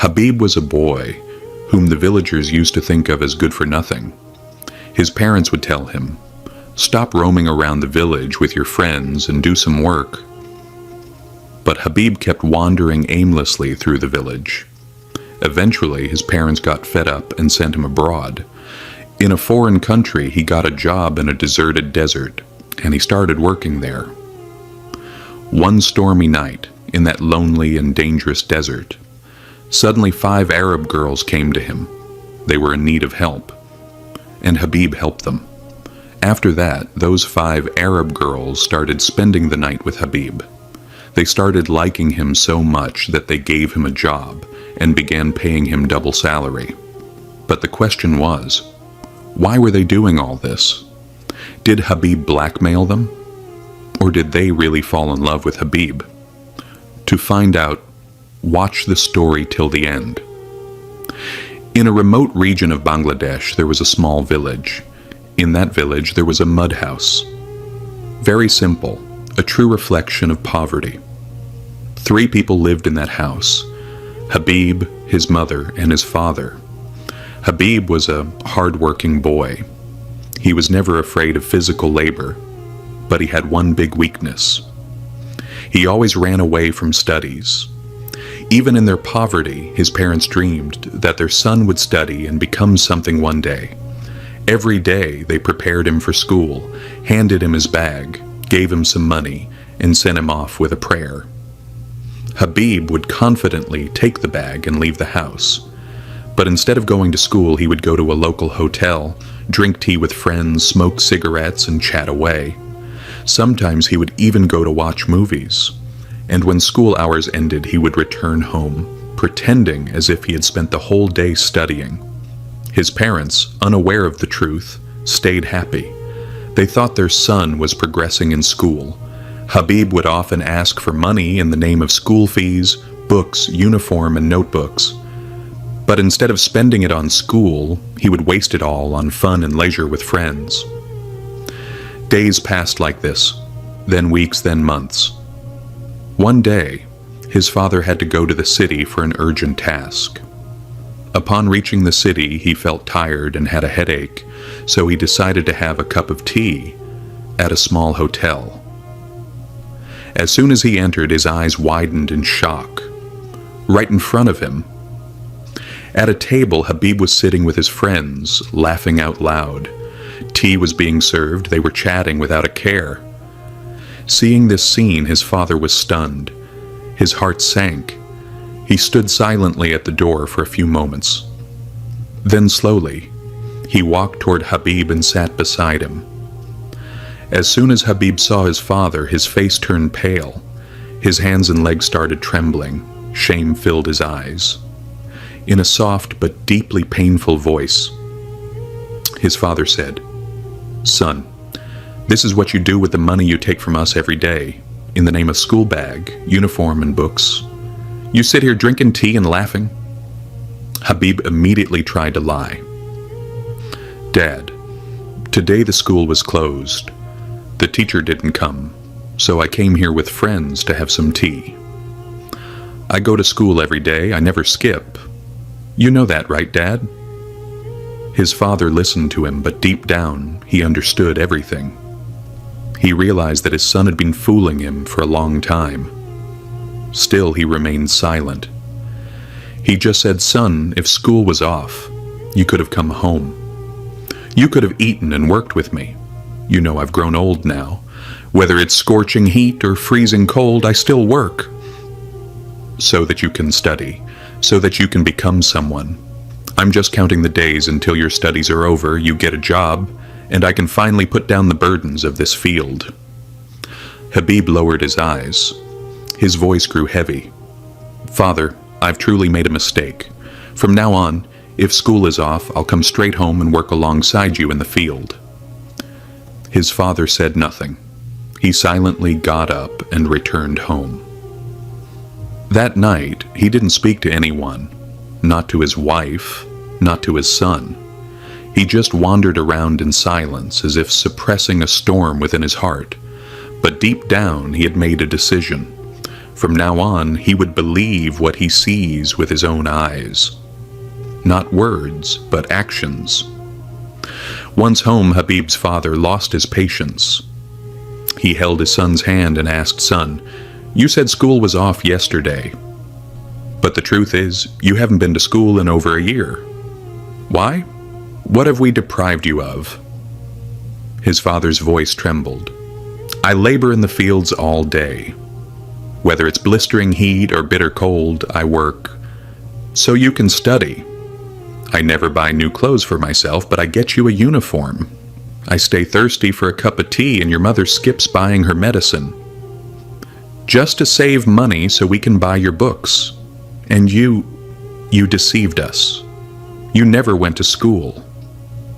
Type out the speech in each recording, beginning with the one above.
Habib was a boy whom the villagers used to think of as good for nothing. His parents would tell him, "Stop roaming around the village with your friends and do some work." But Habib kept wandering aimlessly through the village. Eventually, his parents got fed up and sent him abroad. In a foreign country, he got a job in a deserted desert, and he started working there. One stormy night, in that lonely and dangerous desert, suddenly 5 Arab girls came to him. They were in need of help, and Habib helped them. After that, those 5 Arab girls started spending the night with Habib. They started liking him so much that they gave him a job and began paying him double salary. But the question was, why were they doing all this? Did Habib blackmail them? Or did they really fall in love with Habib? To find out, watch the story till the end. In a remote region of Bangladesh, there was a small village. In that village, there was a mud house. Very simple, a true reflection of poverty. 3 people lived in that house: Habib, his mother, and his father. Habib was a hard-working boy. He was never afraid of physical labor, but he had one big weakness. He always ran away from studies. Even in their poverty, his parents dreamed that their son would study and become something one day. Every day they prepared him for school, handed him his bag, gave him some money, and sent him off with a prayer. Habib would confidently take the bag and leave the house. But instead of going to school, he would go to a local hotel, drink tea with friends, smoke cigarettes, and chat away. Sometimes he would even go to watch movies. And when school hours ended, he would return home, pretending as if he had spent the whole day studying. His parents, unaware of the truth, stayed happy. They thought their son was progressing in school. Habib would often ask for money in the name of school fees, books, uniform, and notebooks. But instead of spending it on school, he would waste it all on fun and leisure with friends. Days passed like this, then weeks, then months. One day, his father had to go to the city for an urgent task. Upon reaching the city, he felt tired and had a headache, so he decided to have a cup of tea at a small hotel. As soon as he entered, his eyes widened in shock. Right in front of him, at a table, Habib was sitting with his friends, laughing out loud. Tea was being served, they were chatting without a care. Seeing this scene, his father was stunned. His heart sank. He stood silently at the door for a few moments. Then slowly, he walked toward Habib and sat beside him. As soon as Habib saw his father, his face turned pale. His hands and legs started trembling. Shame filled his eyes. In a soft but deeply painful voice, his father said, "Son, this is what you do with the money you take from us every day, in the name of school bag, uniform, and books. You sit here drinking tea and laughing?" Habib immediately tried to lie. "Dad, today the school was closed. The teacher didn't come, so I came here with friends to have some tea. I go to school every day, I never skip. You know that, right, Dad?" His father listened to him, but deep down, he understood everything. He realized that his son had been fooling him for a long time. Still, he remained silent. He just said, "Son, if school was off, you could have come home. You could have eaten and worked with me. You know I've grown old now. Whether it's scorching heat or freezing cold, I still work. So that you can study, so that you can become someone. I'm just counting the days until your studies are over, you get a job, and I can finally put down the burdens of this field." Habib lowered his eyes. His voice grew heavy. "Father, I've truly made a mistake. From now on, if school is off, I'll come straight home and work alongside you in the field." His father said nothing. He silently got up and returned home. That night, he didn't speak to anyone, not to his wife, not to his son. He just wandered around in silence, as if suppressing a storm within his heart. But deep down, he had made a decision. From now on, he would believe what he sees with his own eyes. Not words, but actions. Once home, Habib's father lost his patience. He held his son's hand and asked, "Son, you said school was off yesterday. But the truth is, you haven't been to school in over a year. Why? What have we deprived you of?" His father's voice trembled. "I labor in the fields all day. Whether it's blistering heat or bitter cold, I work so you can study. I never buy new clothes for myself, but I get you a uniform. I stay thirsty for a cup of tea, and your mother skips buying her medicine. Just to save money so we can buy your books. And you deceived us. You never went to school.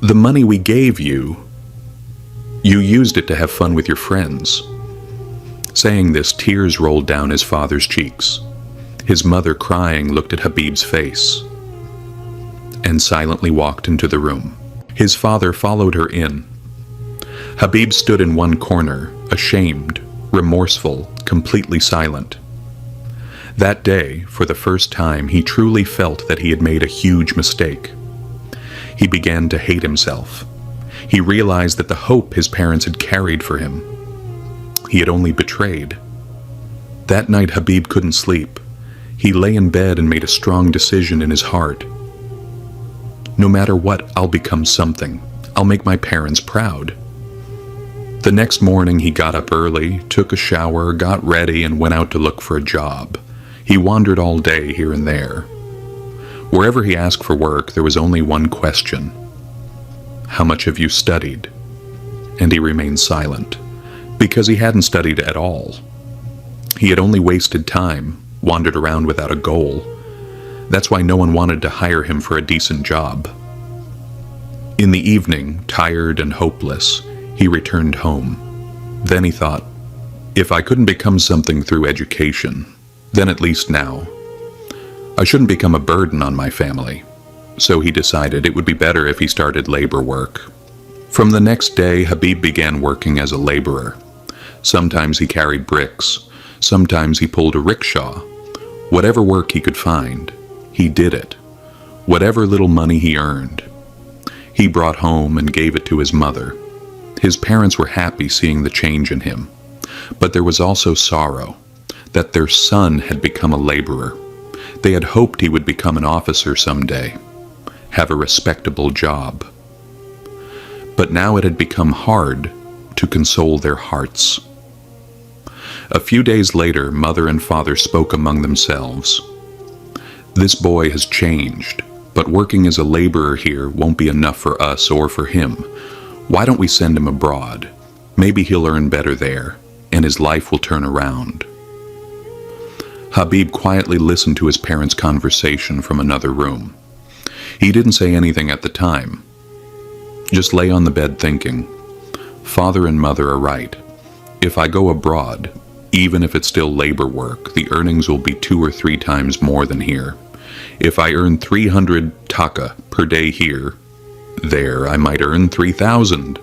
The money we gave you used it to have fun with your friends." Saying this, tears rolled down his father's cheeks. His mother, crying, looked at Habib's face and silently walked into the room. His father followed her in. Habib stood in one corner, ashamed, remorseful, completely silent. That day, for the first time, he truly felt that he had made a huge mistake. He began to hate himself. He realized that the hope his parents had carried for him, he had only betrayed. That night, Habib couldn't sleep. He lay in bed and made a strong decision in his heart. "No matter what, I'll become something. I'll make my parents proud." The next morning, he got up early, took a shower, got ready, and went out to look for a job. He wandered all day here and there. Wherever he asked for work, there was only one question: "How much have you studied?" And he remained silent, because he hadn't studied at all. He had only wasted time, wandered around without a goal. That's why no one wanted to hire him for a decent job. In the evening, tired and hopeless, he returned home. Then he thought, if I couldn't become something through education, then at least now. I shouldn't become a burden on my family. So he decided it would be better if he started labor work. From the next day, Habib began working as a laborer. Sometimes he carried bricks. Sometimes he pulled a rickshaw. Whatever work he could find, he did it. Whatever little money he earned, he brought home and gave it to his mother. His parents were happy seeing the change in him. But there was also sorrow that their son had become a laborer. They had hoped he would become an officer someday, have a respectable job. But now it had become hard to console their hearts. A few days later, mother and father spoke among themselves. This boy has changed, but working as a laborer here won't be enough for us or for him. Why don't we send him abroad? Maybe he'll earn better there, and his life will turn around. Habib quietly listened to his parents' conversation from another room. He didn't say anything at the time. Just lay on the bed thinking, father and mother are right. If I go abroad, even if it's still labor work, the earnings will be 2 or 3 times more than here. If I earn 300 taka per day here, there I might earn 3,000.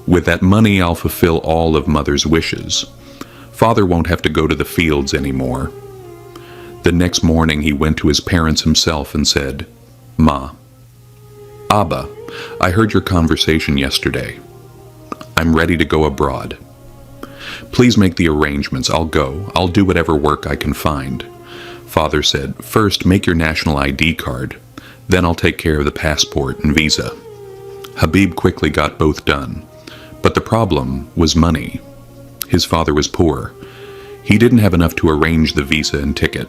With that money, I'll fulfill all of mother's wishes. Father won't have to go to the fields anymore. The next morning, he went to his parents himself and said, Ma, Abba, I heard your conversation yesterday. I'm ready to go abroad. Please make the arrangements. I'll go. I'll do whatever work I can find. Father said, first make your national ID card. Then I'll take care of the passport and visa. Habib quickly got both done. But the problem was money. His father was poor. He didn't have enough to arrange the visa and ticket.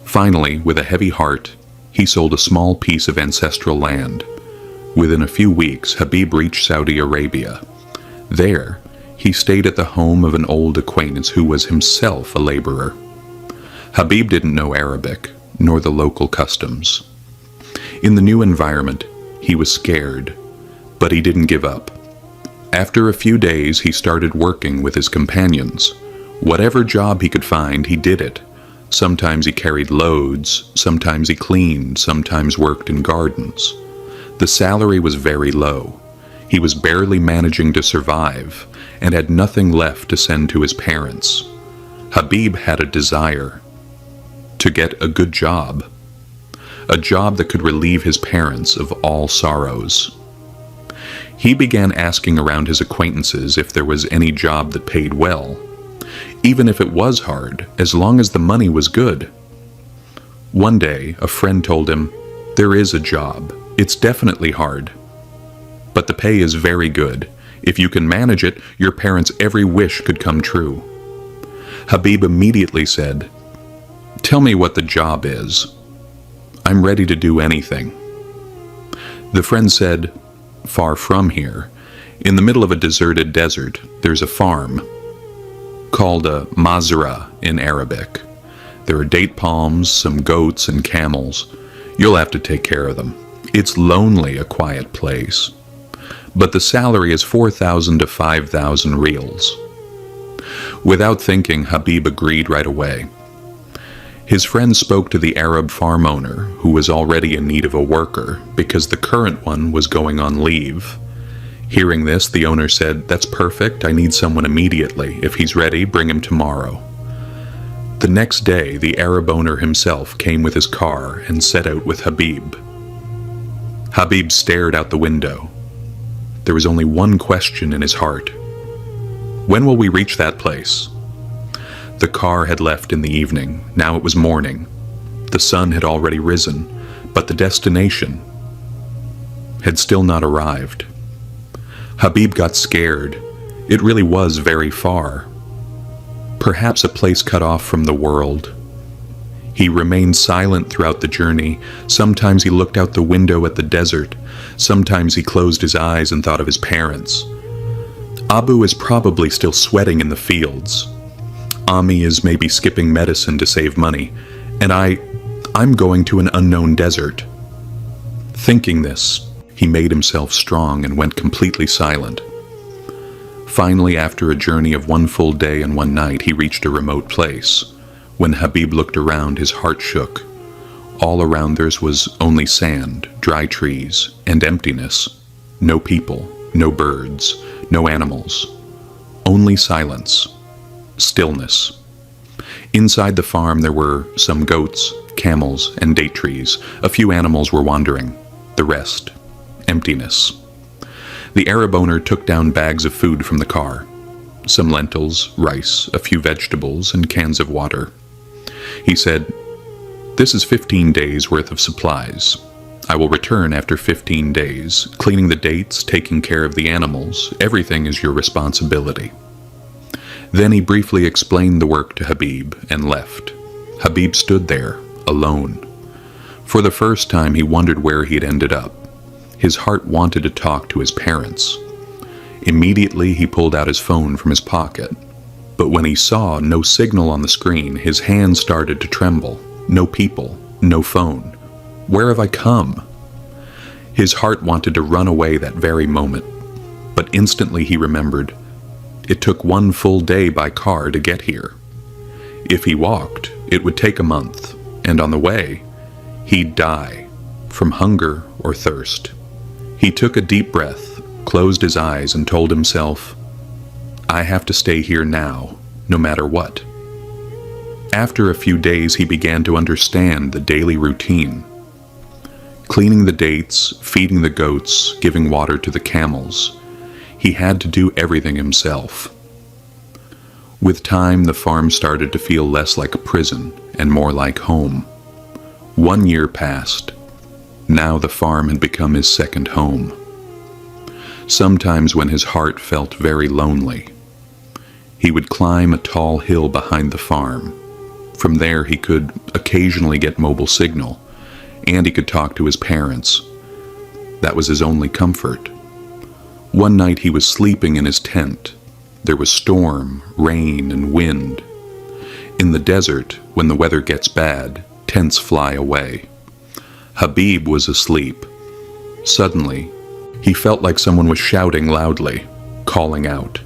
Finally, with a heavy heart, he sold a small piece of ancestral land. Within a few weeks, Habib reached Saudi Arabia. There, he stayed at the home of an old acquaintance who was himself a laborer. Habib didn't know Arabic, nor the local customs. In the new environment, he was scared, but he didn't give up. After a few days, he started working with his companions. Whatever job he could find, he did it. Sometimes he carried loads, sometimes he cleaned, sometimes worked in gardens. The salary was very low. He was barely managing to survive and had nothing left to send to his parents. Habib had a desire to get a good job, a job that could relieve his parents of all sorrows. He began asking around his acquaintances if there was any job that paid well, even if it was hard, as long as the money was good. One day, a friend told him, "There is a job. It's definitely hard, but the pay is very good. If you can manage it, your parents' every wish could come true." Habib immediately said, "Tell me what the job is. I'm ready to do anything." The friend said, "Far from here, in the middle of a deserted desert, there's a farm called a mazra in Arabic. There are date palms, some goats and camels. You'll have to take care of them. It's lonely, a quiet place. But the salary is 4,000 to 5,000 reals." Without thinking, Habib agreed right away. His friend spoke to the Arab farm owner, who was already in need of a worker because the current one was going on leave. Hearing this, the owner said, "That's perfect. I need someone immediately. If he's ready, bring him tomorrow." The next day, the Arab owner himself came with his car and set out with Habib. Habib stared out the window. There was only one question in his heart. When will we reach that place? The car had left in the evening. Now it was morning. The sun had already risen, but the destination had still not arrived. Habib got scared. It really was very far. Perhaps a place cut off from the world. He remained silent throughout the journey. Sometimes he looked out the window at the desert. Sometimes he closed his eyes and thought of his parents. Abu is probably still sweating in the fields. Ami is maybe skipping medicine to save money. And I'm going to an unknown desert. Thinking this, he made himself strong and went completely silent. Finally, after a journey of one full day and one night, he reached a remote place. When Habib looked around, his heart shook. All around there was only sand, dry trees, and emptiness. No people, no birds, no animals. Only silence, stillness. Inside the farm there were some goats, camels, and date trees. A few animals were wandering. The rest, emptiness. The Arab owner took down bags of food from the car. Some lentils, rice, a few vegetables, and cans of water. He said, "This is 15 days worth of supplies. I will return after 15 days. Cleaning the dates, taking care of the animals, everything is your responsibility." Then he briefly explained the work to Habib and left. Habib stood there, alone. For the first time he wondered where he had ended up. His heart wanted to talk to his parents. Immediately he pulled out his phone from his pocket. But when he saw no signal on the screen, his hands started to tremble. No people, no phone. Where have I come? His heart wanted to run away that very moment. But instantly he remembered, it took one full day by car to get here. If he walked, it would take a month, and on the way, he'd die from hunger or thirst. He took a deep breath, closed his eyes, and told himself, "I have to stay here now, no matter what." After a few days, he began to understand the daily routine. Cleaning the dates, feeding the goats, giving water to the camels. He had to do everything himself. With time, the farm started to feel less like a prison and more like home. 1 year passed. Now the farm had become his second home. Sometimes when his heart felt very lonely, he would climb a tall hill behind the farm. From there he could occasionally get mobile signal, and he could talk to his parents. That was his only comfort. One night he was sleeping in his tent. There was storm, rain, and wind. In the desert, when the weather gets bad, tents fly away. Habib was asleep. Suddenly, he felt like someone was shouting loudly, calling out.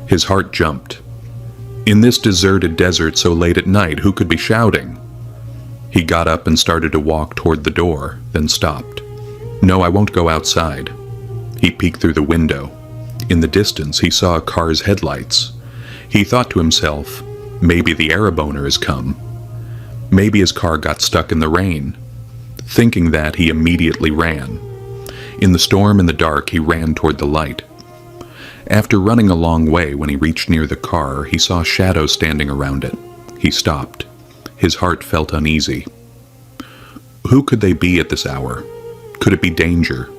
His heart jumped. In this deserted desert so late at night, who could be shouting? He got up and started to walk toward the door, then stopped. "No, I won't go outside." He peeked through the window. In the distance, he saw a car's headlights. He thought to himself, Maybe the Arab owner has come. Maybe his car got stuck in the rain. Thinking that, he immediately ran. In the storm and the dark, he ran toward the light. After running a long way, when he reached near the car, he saw shadows standing around it. He stopped. His heart felt uneasy. Who could they be at this hour? Could it be danger?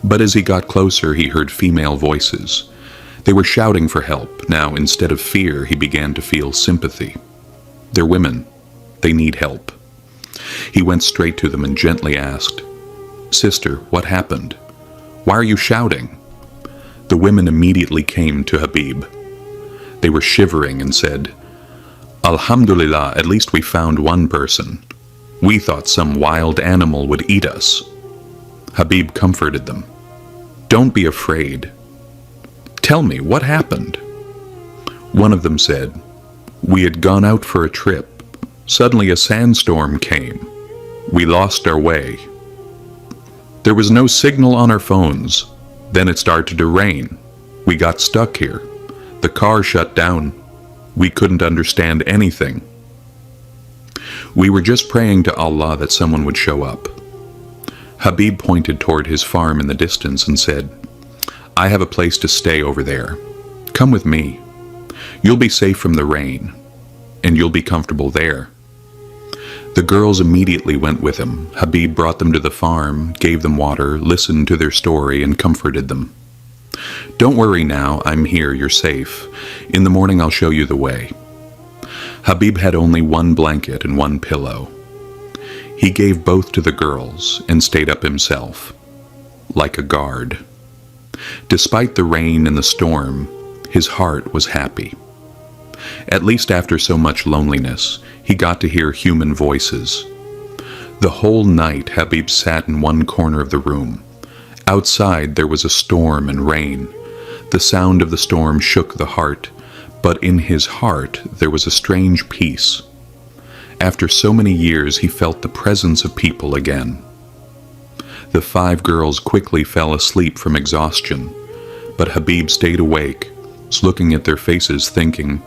But as he got closer, he heard female voices. They were shouting for help. Now, instead of fear, he began to feel sympathy. They're women. They need help. He went straight to them and gently asked, "Sister, what happened? Why are you shouting?" The women immediately came to Habib. They were shivering and said, "Alhamdulillah, at least we found one person. We thought some wild animal would eat us." Habib comforted them. "Don't be afraid. Tell me, what happened?" One of them said, "We had gone out for a trip. Suddenly a sandstorm came. We lost our way. There was no signal on our phones. Then it started to rain. We got stuck here. The car shut down. We couldn't understand anything. We were just praying to Allah that someone would show up." Habib pointed toward his farm in the distance and said, "I have a place to stay over there. Come with me. You'll be safe from the rain, and you'll be comfortable there." The girls immediately went with him. Habib brought them to the farm, gave them water, listened to their story, and comforted them. "Don't worry now, I'm here, you're safe. In the morning I'll show you the way." Habib had only one blanket and one pillow. He gave both to the girls and stayed up himself, like a guard. Despite the rain and the storm, his heart was happy. At least after so much loneliness, he got to hear human voices. The whole night Habib sat in one corner of the room. Outside there was a storm and rain. The sound of the storm shook the heart, but in his heart there was a strange peace. After so many years he felt the presence of people again. The 5 girls quickly fell asleep from exhaustion, but Habib stayed awake, looking at their faces thinking,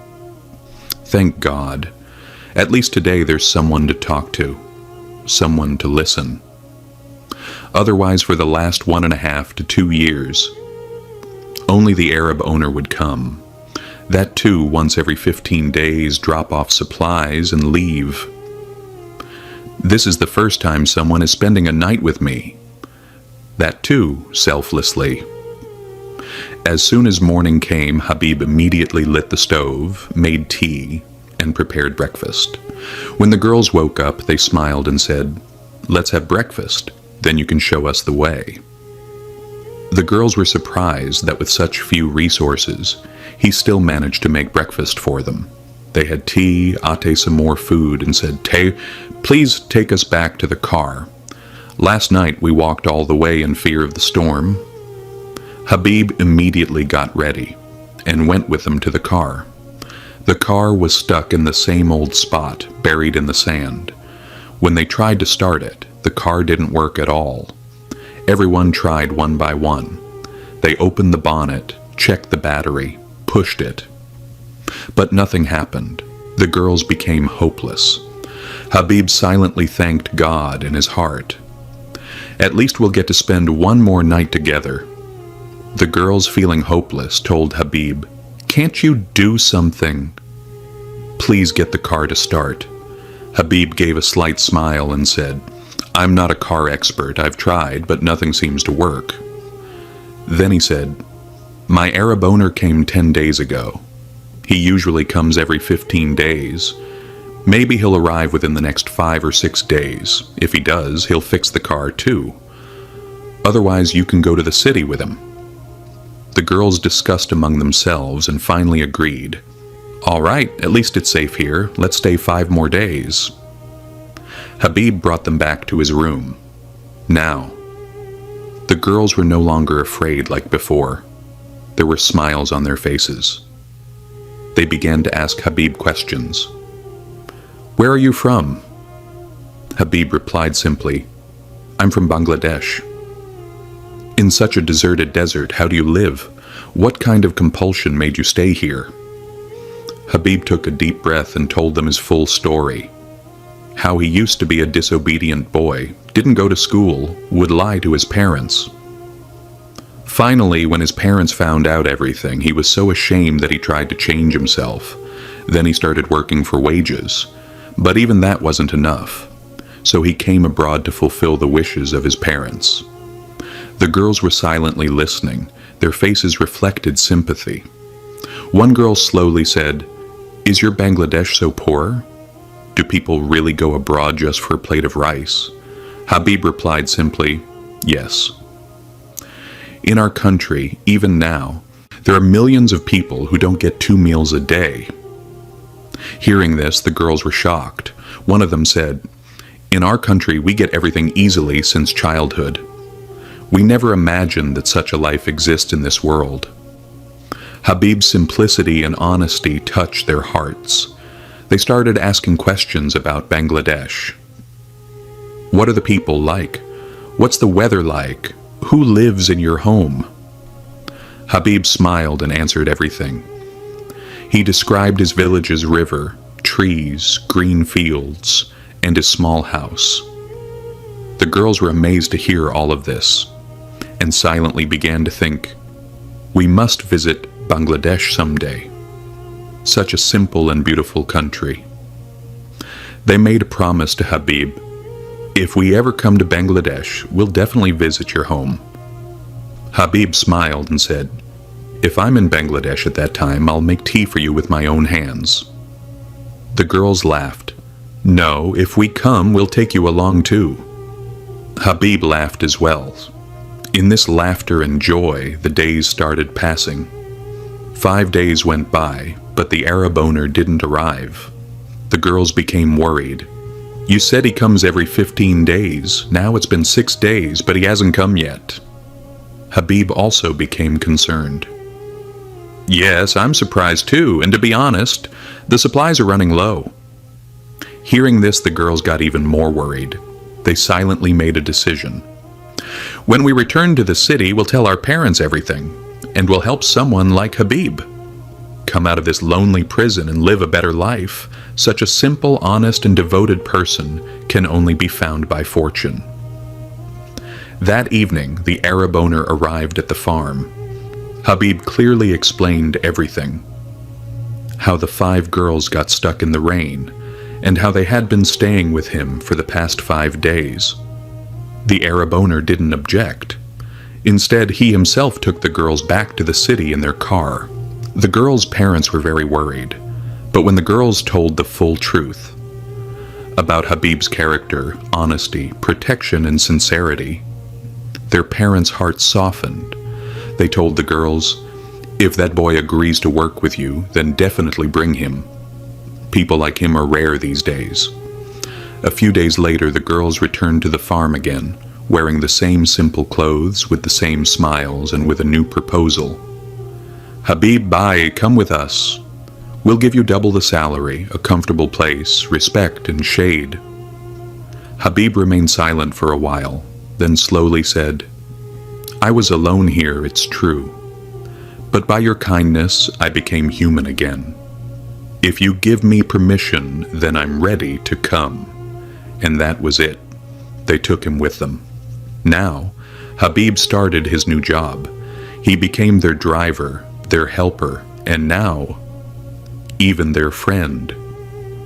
"Thank God. At least today there's someone to talk to, someone to listen." Otherwise, for the last 1.5 to 2 years, only the Arab owner would come. That too once every 15 days, drop off supplies and leave. "This is the first time someone is spending a night with me." That too selflessly. As soon as morning came, Habib immediately lit the stove, made tea, and prepared breakfast. When the girls woke up, they smiled and said, "Let's have breakfast, then you can show us the way." The girls were surprised that with such few resources, he still managed to make breakfast for them. They had tea, ate some more food, and said, "Please take us back to the car. Last night we walked all the way in fear of the storm." Habib immediately got ready and went with them to the car. The car was stuck in the same old spot, buried in the sand. When they tried to start it, the car didn't work at all. Everyone tried one by one. They opened the bonnet, checked the battery, pushed it. But nothing happened. The girls became hopeless. Habib silently thanked God in his heart. "At least we'll get to spend one more night together." The girls, feeling hopeless, told Habib, "Can't you do something? Please get the car to start." Habib gave a slight smile and said, "I'm not a car expert. I've tried, but nothing seems to work." Then he said, "My Arab owner came 10 days ago. He usually comes every 15 days. Maybe he'll arrive within the next 5 or 6 days. If he does, he'll fix the car too. Otherwise, you can go to the city with him." The girls discussed among themselves and finally agreed. "All right, at least it's safe here. Let's stay 5 more days." Habib brought them back to his room. Now, the girls were no longer afraid like before. There were smiles on their faces. They began to ask Habib questions. "Where are you from?" Habib replied simply, "I'm from Bangladesh." "In such a deserted desert, how do you live? What kind of compulsion made you stay here?" Habib took a deep breath and told them his full story. How he used to be a disobedient boy, didn't go to school, would lie to his parents. Finally, when his parents found out everything, he was so ashamed that he tried to change himself. Then he started working for wages. But even that wasn't enough. So he came abroad to fulfill the wishes of his parents. The girls were silently listening. Their faces reflected sympathy. One girl slowly said, "Is your Bangladesh so poor? Do people really go abroad just for a plate of rice?" Habib replied simply, "Yes." In our country, even now, there are millions of people who don't get 2 meals a day. Hearing this, the girls were shocked. One of them said, "In our country, we get everything easily since childhood. We never imagined that such a life exists in this world." Habib's simplicity and honesty touched their hearts. They started asking questions about Bangladesh. What are the people like? What's the weather like? Who lives in your home? Habib smiled and answered everything. He described his village's river, trees, green fields, and his small house. The girls were amazed to hear all of this, and silently began to think, "We must visit Bangladesh someday. Such a simple and beautiful country." They made a promise to Habib, "If we ever come to Bangladesh, we'll definitely visit your home." Habib smiled and said, "If I'm in Bangladesh at that time, I'll make tea for you with my own hands." The girls laughed. "No, if we come, we'll take you along too." Habib laughed as well. In this laughter and joy, the days started passing. 5 days went by, but the Arab owner didn't arrive. The girls became worried. "You said he comes every 15 days. Now it's been 6 days, but he hasn't come yet." Habib also became concerned. "Yes, I'm surprised too, and to be honest, the supplies are running low." Hearing this, the girls got even more worried. They silently made a decision. "When we return to the city, we'll tell our parents everything, and we'll help someone like Habib come out of this lonely prison and live a better life. Such a simple, honest, and devoted person can only be found by fortune." That evening, the Arab owner arrived at the farm. Habib clearly explained everything. How the 5 girls got stuck in the rain, and how they had been staying with him for the past 5 days. The Arab owner didn't object. Instead, he himself took the girls back to the city in their car. The girls' parents were very worried, but when the girls told the full truth about Habib's character, honesty, protection, and sincerity, their parents' hearts softened. They told the girls, "If that boy agrees to work with you, then definitely bring him. People like him are rare these days." A few days later, the girls returned to the farm again, wearing the same simple clothes, with the same smiles, and with a new proposal. "Habib, bye, come with us. We'll give you double the salary, a comfortable place, respect, and shade." Habib remained silent for a while, then slowly said, "I was alone here, it's true. But by your kindness, I became human again. If you give me permission, then I'm ready to come." And that was it. They took him with them. Now, Habib started his new job. He became their driver, their helper, and now, even their friend.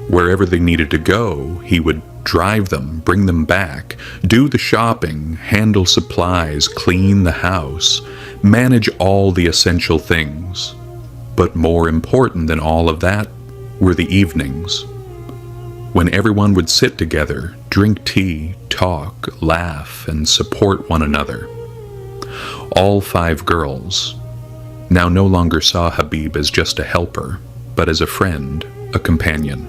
Wherever they needed to go, he would drive them, bring them back, do the shopping, handle supplies, clean the house, manage all the essential things. But more important than all of that were the evenings, when everyone would sit together, drink tea, talk, laugh, and support one another. All 5 girls now no longer saw Habib as just a helper, but as a friend, a companion.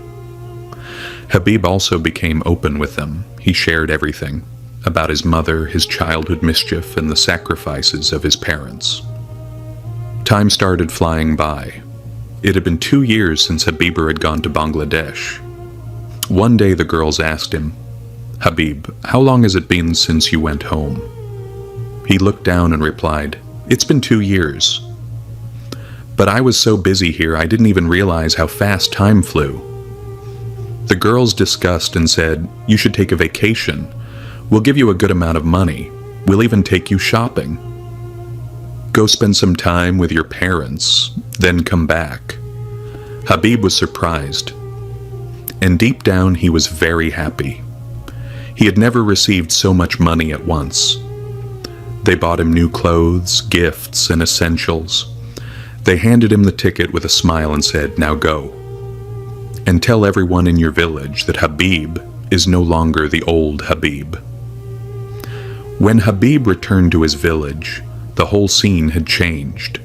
Habib also became open with them. He shared everything about his mother, his childhood mischief, and the sacrifices of his parents. Time started flying by. It had been 2 years since Habib had gone to Bangladesh. One day the girls asked him, "Habib, how long has it been since you went home?" He looked down and replied, "It's been 2 years." But I was so busy here I didn't even realize how fast time flew. The girls discussed and said, "You should take a vacation. We'll give you a good amount of money. We'll even take you shopping. Go spend some time with your parents, then come back." Habib was surprised, and deep down he was very happy. He had never received so much money at once. They bought him new clothes, gifts, and essentials. They handed him the ticket with a smile and said, "Now go. And tell everyone in your village that Habib is no longer the old Habib." When Habib returned to his village, the whole scene had changed.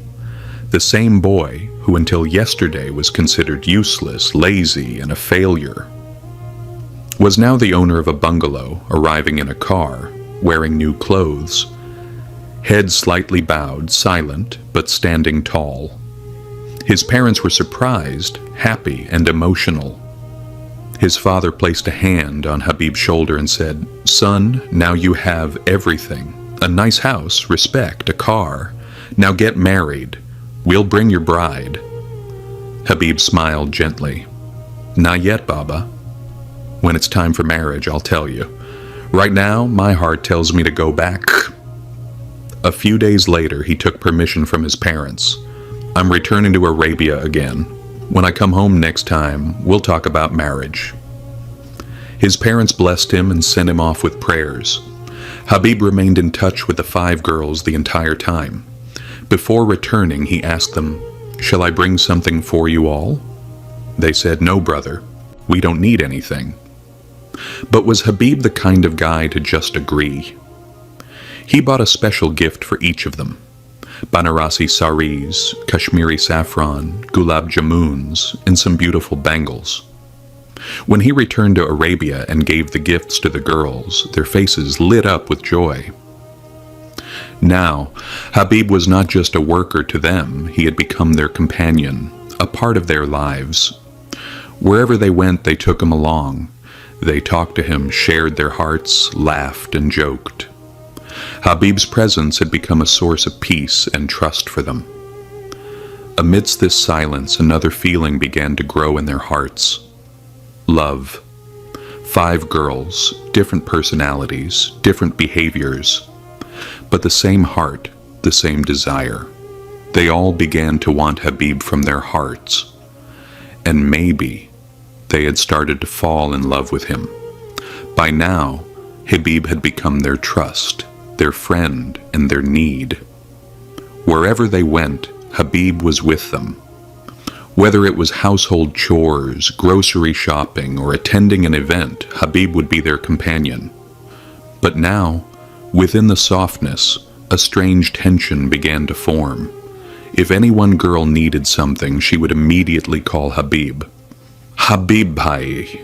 The same boy, who until yesterday was considered useless, lazy, and a failure, was now the owner of a bungalow, arriving in a car, wearing new clothes, head slightly bowed, silent, but standing tall. His parents were surprised, happy, and emotional. His father placed a hand on Habib's shoulder and said, "Son, now you have everything. A nice house, respect, a car. Now get married. We'll bring your bride." Habib smiled gently. "Not yet, Baba. When it's time for marriage, I'll tell you. Right now, my heart tells me to go back." A few days later, he took permission from his parents. "I'm returning to Arabia again. When I come home next time, we'll talk about marriage." His parents blessed him and sent him off with prayers. Habib remained in touch with the 5 girls the entire time. Before returning, he asked them, "Shall I bring something for you all?" They said, "No, brother. We don't need anything." But was Habib the kind of guy to just agree? He bought a special gift for each of them: Banarasi saris, Kashmiri saffron, gulab jamuns, and some beautiful bangles. When he returned to Arabia and gave the gifts to the girls, their faces lit up with joy. Now, Habib was not just a worker to them, he had become their companion, a part of their lives. Wherever they went, they took him along. They talked to him, shared their hearts, laughed, and joked. Habib's presence had become a source of peace and trust for them. Amidst this silence, another feeling began to grow in their hearts: love. 5 girls, different personalities, different behaviors, but the same heart, the same desire. They all began to want Habib from their hearts, and maybe they had started to fall in love with him. By now, Habib had become their trust, their friend, and their need. Wherever they went, Habib was with them. Whether it was household chores, grocery shopping, or attending an event, Habib would be their companion. But now, within the softness, a strange tension began to form. If any one girl needed something, she would immediately call Habib. "Habib bhai,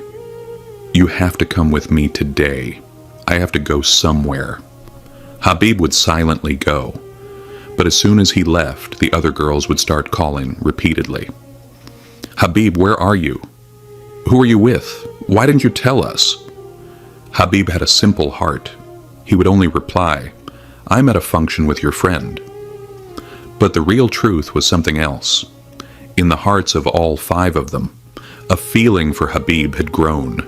you have to come with me today. I have to go somewhere." Habib would silently go, but as soon as he left, the other girls would start calling repeatedly. "Habib, where are you? Who are you with? Why didn't you tell us?" Habib had a simple heart. He would only reply, "I'm at a function with your friend." But the real truth was something else. In the hearts of all 5 of them, a feeling for Habib had grown,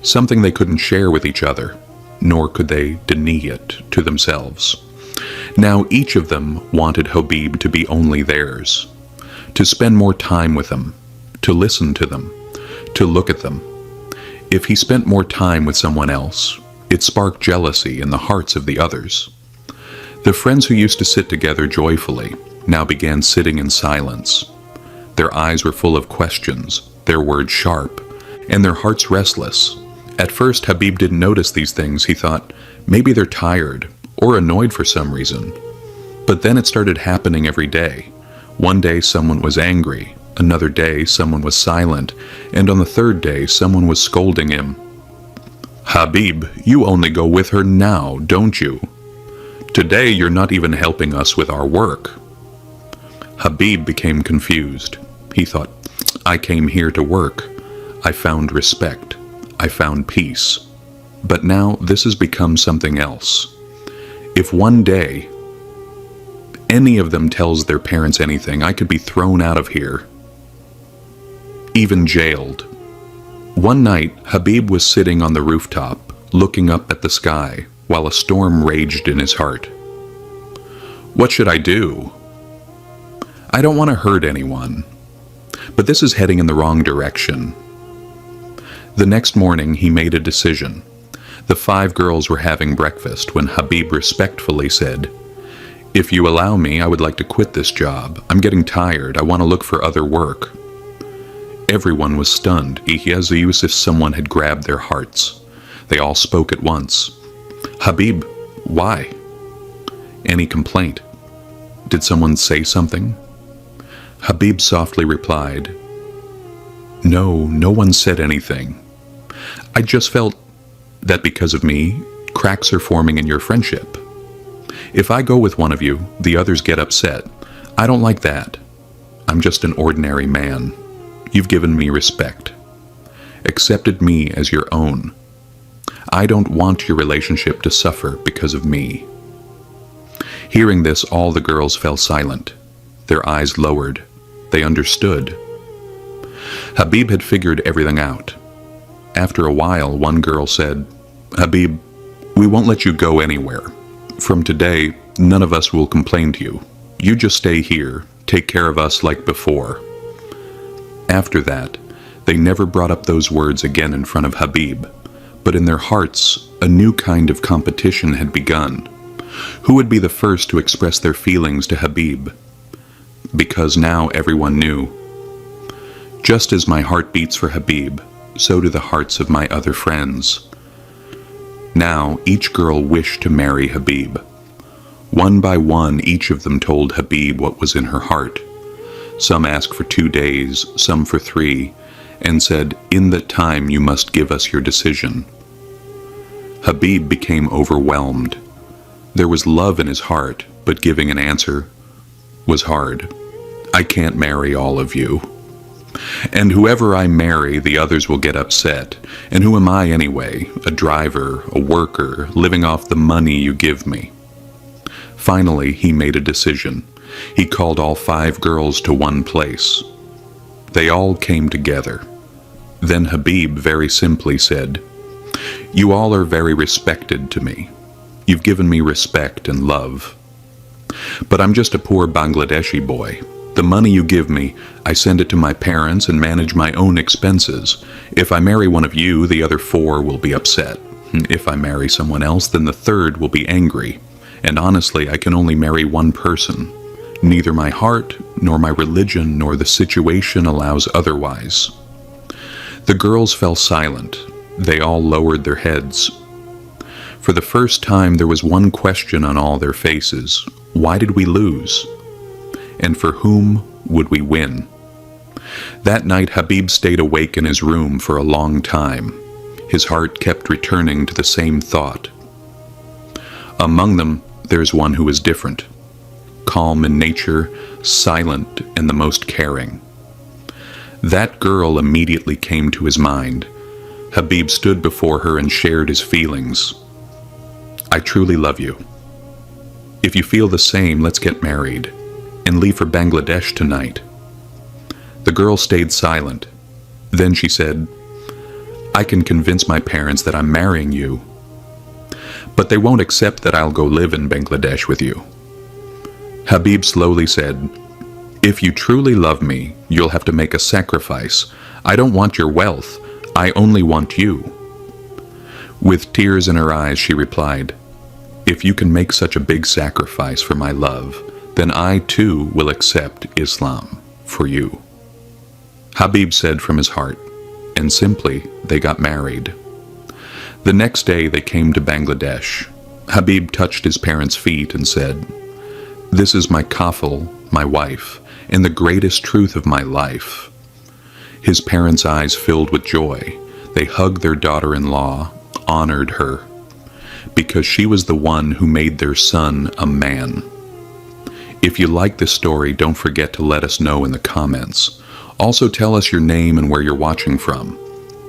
something they couldn't share with each other, nor could they deny it to themselves. Now each of them wanted Habib to be only theirs, to spend more time with them, to listen to them, to look at them. If he spent more time with someone else, it sparked jealousy in the hearts of the others. The friends who used to sit together joyfully now began sitting in silence. Their eyes were full of questions, their words sharp, and their hearts restless. At first, Habib didn't notice these things. He thought, maybe they're tired or annoyed for some reason. But then it started happening every day. One day someone was angry, another day someone was silent, and on the 3rd day someone was scolding him. "Habib, you only go with her now, don't you? Today you're not even helping us with our work." Habib became confused. He thought, "I came here to work. I found respect. I found peace. But now this has become something else. If one day any of them tells their parents anything, I could be thrown out of here. Even jailed. One night, Habib was sitting on the rooftop, looking up at the sky, while a storm raged in his heart. What should I do? I don't want to hurt anyone, but this is heading in the wrong direction. The next morning, he made a decision. The 5 girls were having breakfast when Habib respectfully said, "If you allow me, I would like to quit this job. I'm getting tired. I want to look for other work." Everyone was stunned, as if someone had grabbed their hearts. They all spoke at once. "Habib, why? Any complaint? Did someone say something?" Habib softly replied, "No, no one said anything. I just felt that because of me, cracks are forming in your friendship. If I go with one of you, the others get upset. I don't like that. I'm just an ordinary man. You've given me respect, accepted me as your own. I don't want your relationship to suffer because of me." Hearing this, all the girls fell silent. Their eyes lowered. They understood. Habib had figured everything out. After a while, one girl said, "Habib, we won't let you go anywhere. From today, none of us will complain to you. You just stay here, take care of us like before." After that, they never brought up those words again in front of Habib, but in their hearts, a new kind of competition had begun. Who would be the first to express their feelings to Habib? Because now everyone knew. Just as my heart beats for Habib, so do the hearts of my other friends. Now each girl wished to marry Habib. One by one, each of them told Habib what was in her heart. Some asked for 2 days, some for 3, and said, "In that time you must give us your decision." Habib became overwhelmed. There was love in his heart, but giving an answer was hard. "I can't marry all of you. And whoever I marry, the others will get upset. And who am I anyway? A driver, a worker, living off the money you give me." Finally, he made a decision. He called all 5 girls to one place. They all came together. Then Habib very simply said, "You all are very respected to me. You've given me respect and love. But I'm just a poor Bangladeshi boy. The money you give me, I send it to my parents and manage my own expenses. If I marry one of you, the other 4 will be upset. If I marry someone else, then the 3rd will be angry. And honestly, I can only marry one person. Neither my heart, nor my religion, nor the situation allows otherwise." The girls fell silent. They all lowered their heads. For the first time, there was one question on all their faces. Why did we lose? And for whom would we win? That night, Habib stayed awake in his room for a long time. His heart kept returning to the same thought. Among them, there's one who is different. Calm in nature, silent, and the most caring. That girl immediately came to his mind. Habib stood before her and shared his feelings. "I truly love you. If you feel the same, let's get married and leave for Bangladesh tonight." The girl stayed silent. Then she said, "I can convince my parents that I'm marrying you, but they won't accept that I'll go live in Bangladesh with you." Habib slowly said, "If you truly love me, you'll have to make a sacrifice. I don't want your wealth. I only want you." With tears in her eyes, she replied, "If you can make such a big sacrifice for my love, then I too will accept Islam for you." Habib said from his heart, and simply they got married. The next day they came to Bangladesh. Habib touched his parents' feet and said, "This is my kafil, my wife, and the greatest truth of my life." His parents' eyes filled with joy. They hugged their daughter-in-law, honored her, because she was the one who made their son a man. If you like this story, don't forget to let us know in the comments. Also tell us your name and where you're watching from.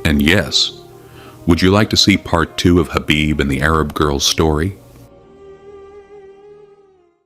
And yes, would you like to see part 2 of Habib and the Arab girl's story?